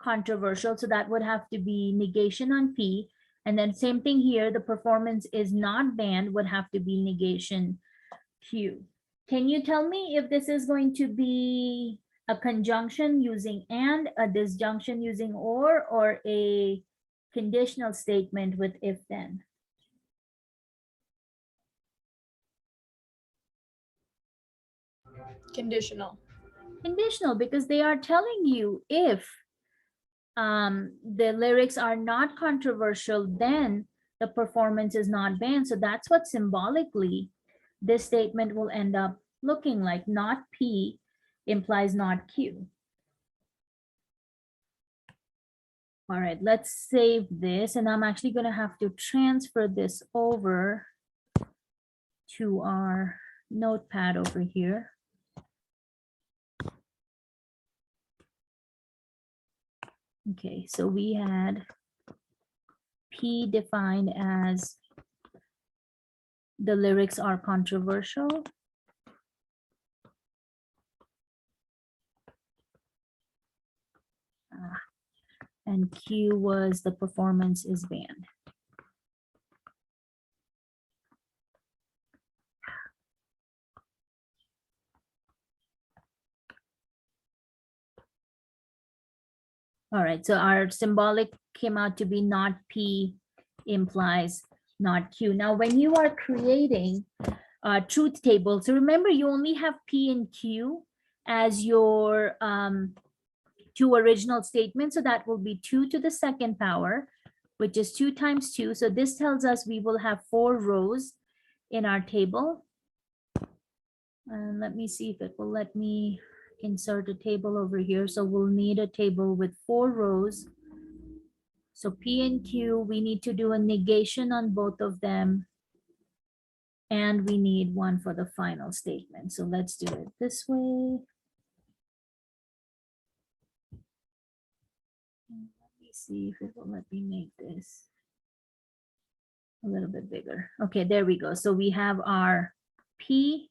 controversial. So that would have to be negation on P. And then same thing here, the performance is not banned would have to be negation Q. Can you tell me if this is going to be a conjunction using and, a disjunction using or a conditional statement with if then? Conditional. Conditional, because they are telling you if the lyrics are not controversial, then the performance is not banned. So that's what symbolically this statement will end up looking like. Not P implies not Q. All right, let's save this. And I'm actually going to have to transfer this over to our notepad over here. Okay, so we had P defined as the lyrics are controversial. And Q was the performance is banned. All right, so our symbolic came out to be not P implies not Q. Now, when you are creating a truth table, so remember you only have P and Q as your two original statements. So that will be 2 to the second power, which is 2 times 2. So this tells us we will have 4 rows in our table. And let me see if it will let me insert a table over here. So we'll need a table with 4 rows. So P and Q, we need to do a negation on both of them. And we need one for the final statement. So let's do it this way. Let me see if it will let me make this a little bit bigger. Okay, there we go. So we have our P.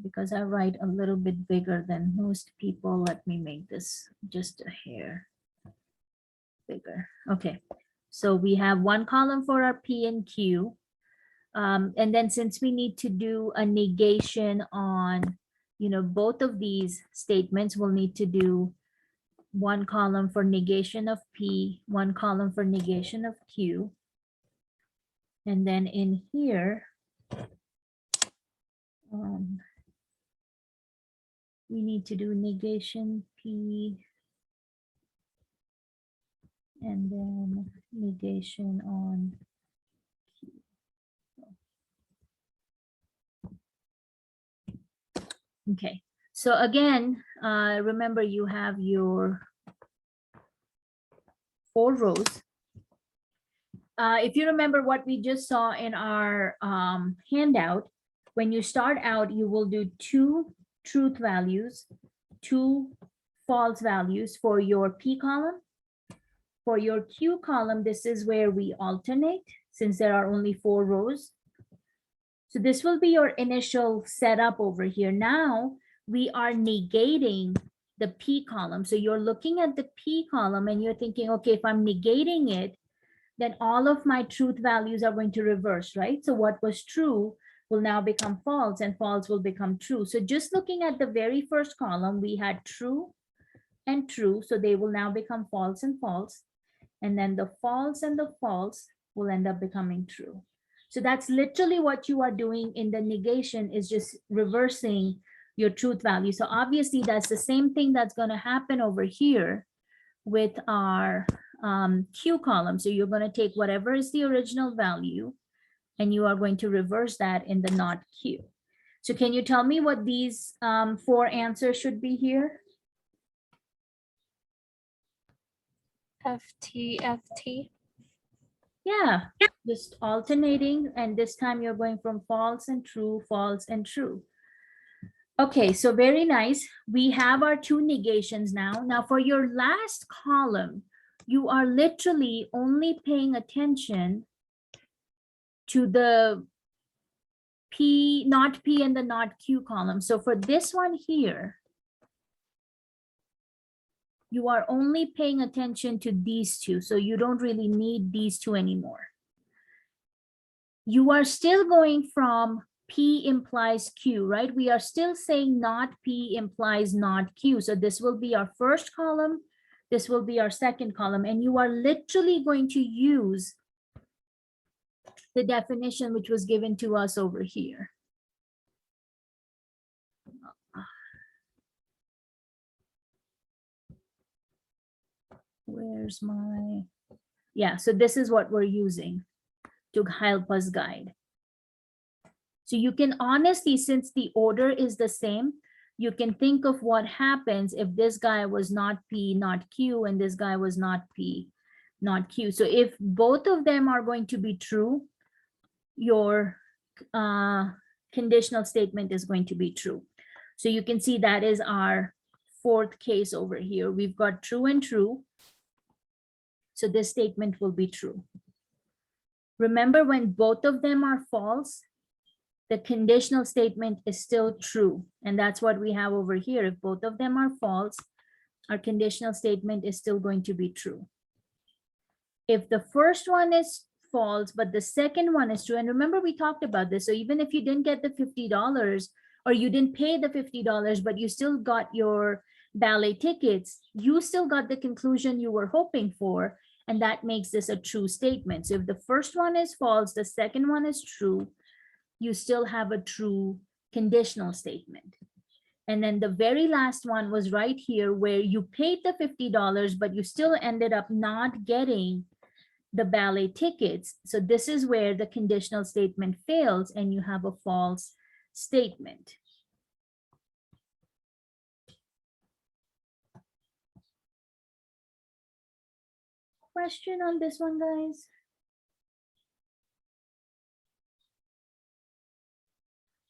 Because I write a little bit bigger than most people, let me make this just a hair bigger. Okay, so we have one column for our P and Q. And then since we need to do a negation on, both of these statements, we'll need to do one column for negation of P, one column for negation of Q. And then in here, we need to do negation P and then negation on Q. Okay, so again, remember you have your 4 rows. If you remember what we just saw in our handout, when you start out, you will do 2 truth values, 2 false values for your P column. For your Q column, this is where we alternate since there are only 4 rows. So this will be your initial setup over here. Now we are negating the P column. So you're looking at the P column and you're thinking, okay, if I'm negating it, then all of my truth values are going to reverse, right? So what was true will now become false and false will become true. So just looking at the very first column, we had true and true. So they will now become false and false. And then the false and the false will end up becoming true. So that's literally what you are doing in the negation, is just reversing your truth value. So obviously that's the same thing that's going to happen over here with our Q column. So you're going to take whatever is the original value and you are going to reverse that in the not Q. So can you tell me what these 4 answers should be here? FT, FT. Yeah, just alternating, and this time you're going from false and true, false and true. Okay, so very nice. We have our 2 negations now. Now for your last column, you are literally only paying attention to the P, not P and the not Q column. So for this one here, you are only paying attention to these 2. So you don't really need these 2 anymore. You are still going from P implies Q, right? We are still saying not P implies not Q. So this will be our first column. This will be our second column. And you are literally going to use the definition which was given to us over here. Where's my, yeah, so this is what we're using to help us guide. So you can honestly, since the order is the same, you can think of what happens if this guy was not P, not Q, and this guy was not P, not Q. So if both of them are going to be true, your conditional statement is going to be true. So you can see that is our fourth case over here. We've got true and true. So this statement will be true. Remember, when both of them are false, the conditional statement is still true. And that's what we have over here. If both of them are false, our conditional statement is still going to be true. If the first one is false, but the second one is true, and remember we talked about this, so even if you didn't get the $50 or you didn't pay the $50, but you still got your ballet tickets, you still got the conclusion you were hoping for, and that makes this a true statement. So if the first one is false, the second one is true, you still have a true conditional statement. And then the very last one was right here where you paid the $50, but you still ended up not getting the ballet tickets. So this is where the conditional statement fails and you have a false statement. Question on this one, guys?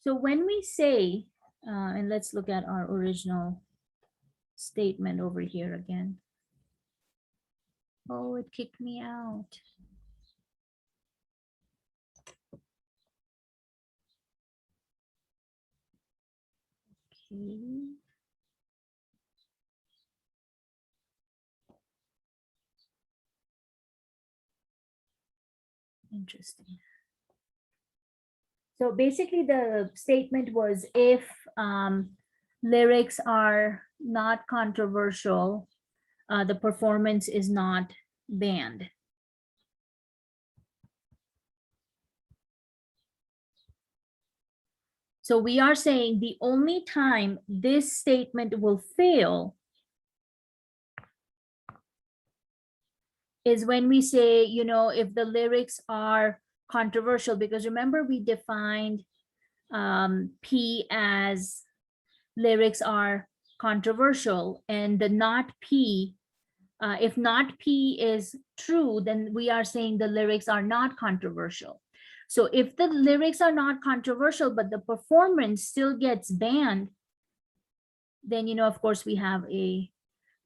So when we say, and let's look at our original statement over here again. Oh, it kicked me out. Okay. Interesting. So basically the statement was if lyrics are not controversial, the performance is not banned. So we are saying the only time this statement will fail is when we say, you know, if the lyrics are controversial, because remember we defined P as lyrics are controversial, and the not P, if not P is true, then we are saying the lyrics are not controversial. So if the lyrics are not controversial, but the performance still gets banned, then, you know, of course we have a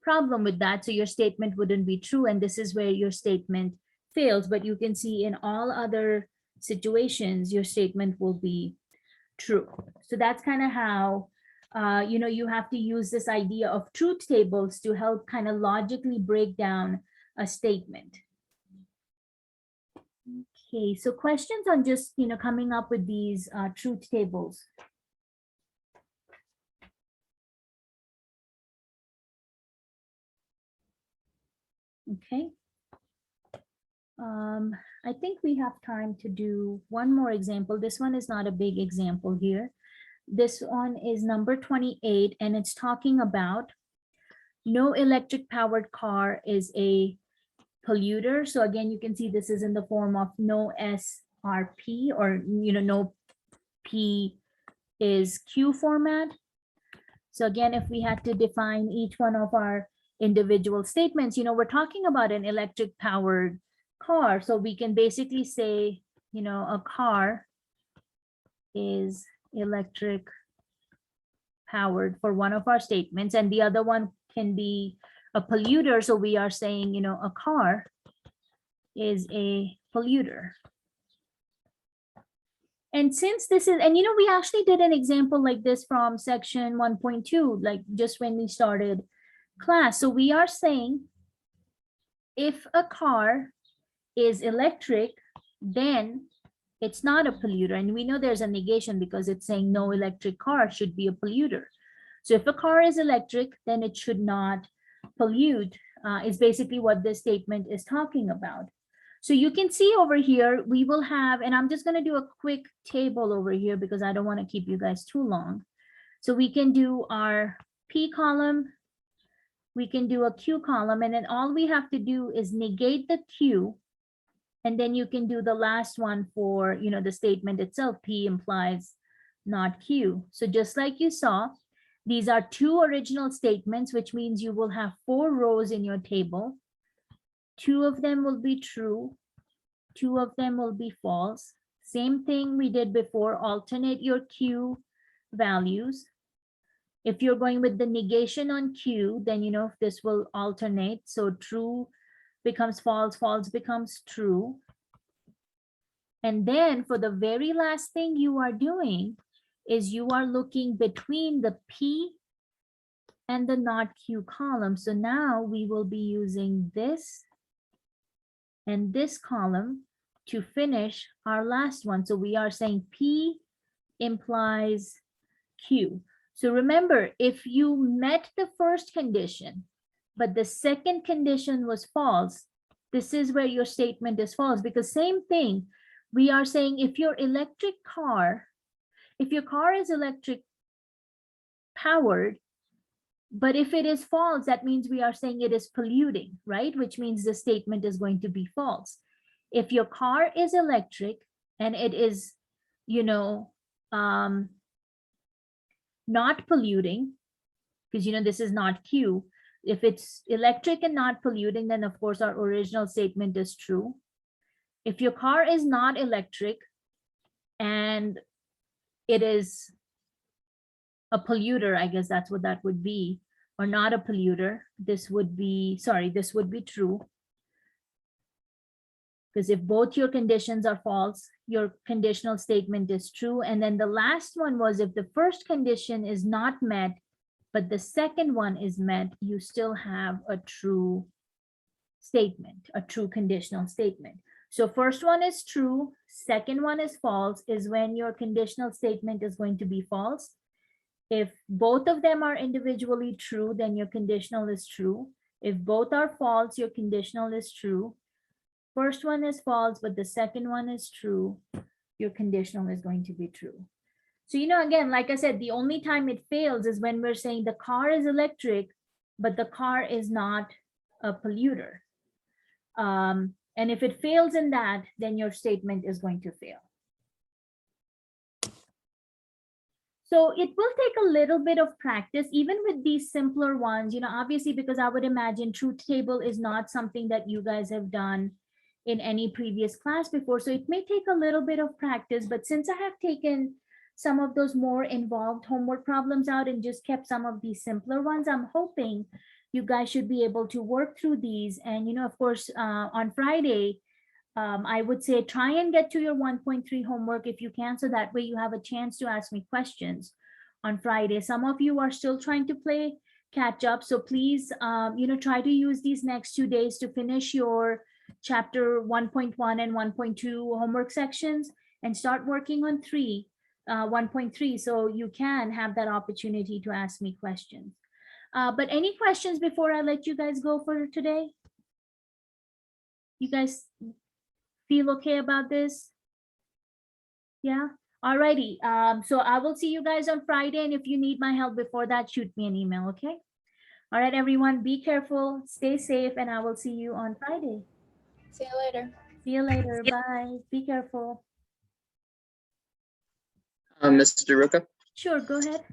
problem with that. So your statement wouldn't be true. And this is where your statement fails. But you can see in all other situations, your statement will be true. So that's kind of how, you know, you have to use this idea of truth tables to help kind of logically break down a statement. Okay, so questions on just, you know, coming up with these truth tables. Okay. I think we have time to do one more example. This one is not a big example here. This one is number 28, and it's talking about no electric powered car is a polluter. So again, you can see this is in the form of no SRP, or, you know, no P is Q format. So again, if we had to define each one of our individual statements, you know, we're talking about an electric powered car. So we can basically say, you know, a car is electric powered for one of our statements, and the other one can be a polluter. So we are saying, you know, a car is a polluter. And since this is, and you know, we actually did an example like this from section 1.2, like just when we started class. So we are saying if a car is electric, then it's not a polluter. And we know there's a negation because it's saying no electric car should be a polluter. So if a car is electric, then it should not pollute, is basically what this statement is talking about. So you can see over here, we will have, and I'm just going to do a quick table over here because I don't want to keep you guys too long. So we can do our P column, we can do a Q column, and then all we have to do is negate the Q. And then you can do the last one for, you know, the statement itself, P implies not Q. So just like you saw, these are two original statements, which means you will have 4 rows in your table. 2 of them will be true, 2 of them will be false. Same thing we did before, alternate your Q values. If you're going with the negation on Q, then you know this will alternate. So true becomes false, false becomes true. And then for the very last thing you are doing is you are looking between the P and the not Q column. So now we will be using this and this column to finish our last one. So we are saying P implies Q. So remember, if you met the first condition, but the second condition was false, this is where your statement is false, because same thing, we are saying if your car is electric powered, but if it is false, that means we are saying it is polluting, right? Which means the statement is going to be false. If your car is electric and it is, you know, not polluting, because you know this is not Q. If it's electric and not polluting, then of course our original statement is true. If your car is not electric and it is a polluter, I guess that's what that would be, or not a polluter, this would be, sorry, this would be true. Because if both your conditions are false, your conditional statement is true. And then the last one was if the first condition is not met, but the second one is met, you still have a true statement, a true conditional statement. So first one is true, second one is false, is when your conditional statement is going to be false. If both of them are individually true, then your conditional is true. If both are false, your conditional is true. First one is false, but the second one is true, your conditional is going to be true. So, you know, again, like I said, the only time it fails is when we're saying the car is electric, but the car is not a polluter. And if it fails in that, then your statement is going to fail. So it will take a little bit of practice, even with these simpler ones, you know, obviously, because I would imagine truth table is not something that you guys have done in any previous class before. So it may take a little bit of practice, but since I have taken some of those more involved homework problems out and just kept some of these simpler ones, I'm hoping you guys should be able to work through these. And, you know, of course, on Friday, I would say try and get to your 1.3 homework if you can, so that way you have a chance to ask me questions on Friday. Some of you are still trying to play catch up, so please, you know, try to use these next 2 days to finish your chapter 1.1 and 1.2 homework sections and start working on 1.3, so you can have that opportunity to ask me questions. But any questions before I let you guys go for today? You guys feel okay about this? Yeah, alrighty. So I will see you guys on Friday, and if you need my help before that, shoot me an email, okay? All right, everyone, be careful, stay safe, and I will see you on Friday. See you later. See you later. Bye. Be careful. Mr. Ruka, Sure, go ahead.